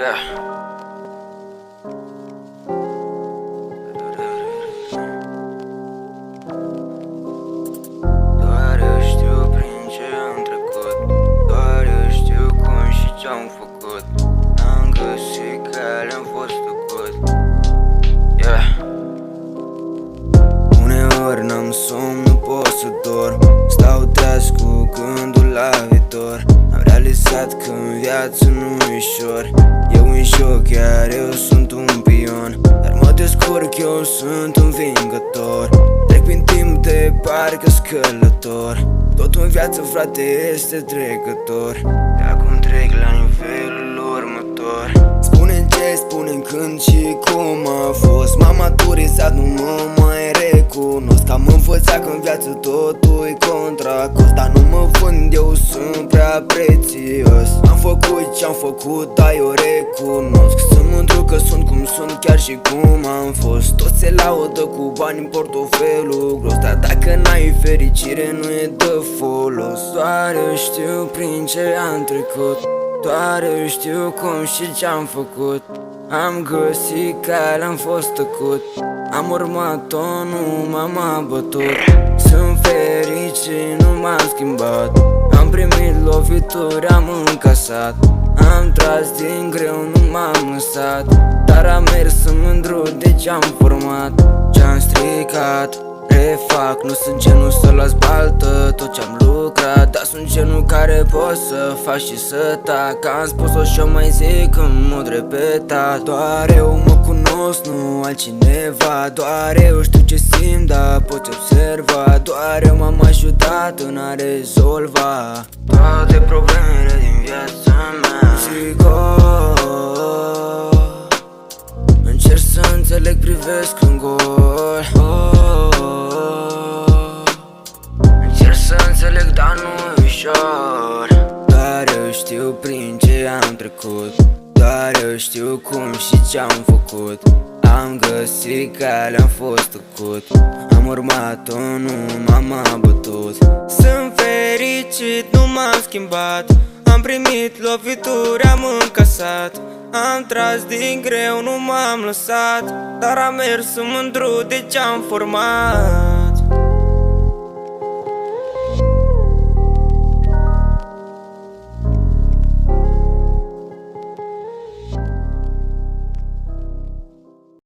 Yeah. Doar eu știu prin ce am trecut, doar eu știu cum și ce-am făcut. Am găsit calea, am fost tăcut. Yeah. Uneori n-am somn, nu pot să dorm, stau treaz cu gândul la viitor. Am realizat că în viață nu-i ușor, eu în șoc, iar eu sunt un pion. Dar mă descurc, eu sunt învingător. Trec prin timp de parcă scălător. Totul în viață, frate, este trecător. De acum trec la nivelul următor. Spune-mi ce, spune-mi când și cum a fost. M-am maturizat, nu mă mai recunosc. Am învățat că în viață totul-i contra cost. Dar nu mă vând, eu sunt prea prețios. Am făcut ce-am făcut, dar eu recunosc. Sunt mândru că sunt cum sunt, chiar și cum am fost. Toți se laudă cu bani în portofelul gros, dar dacă n-ai fericire nu e de folos. Doar eu știu prin ce am trecut, doar eu știu cum și ce-am făcut. Am găsit calea, am fost tăcut, am urmat-o, nu m-am abătut. Sunt fericit, nu m-am schimbat. Am primit lovituri, am încasat. Am tras din greu, nu m-am lăsat. Dar am mers în mândru de ce-am format. Ce-am stricat, refac. Nu sunt genul să las baltă tot ce-am lucrat, dar sunt genul care pot să fac și să tac. Am spus-o și-o mai zic în mod repetat. Doar eu mă cunosc, nu altcineva. Doar eu știu ce simt, dar poți observa. Doar eu m-am ajutat în a rezolva toate problemele din viața mea. Zic, încerc să înțeleg, privesc în gol. Încerc să înțeleg, dar nu e ușor. Doar eu știu prin ce am trecut, doar eu știu cum și ce-am făcut. Am găsit calea, am fost tăcut, am urmat-o, nu m-am abătut. Sunt fericit, nu m-am schimbat. Am primit lovituri, am încasat. Am tras din greu, nu m-am lăsat. Dar am mers în mândru de ce-am format.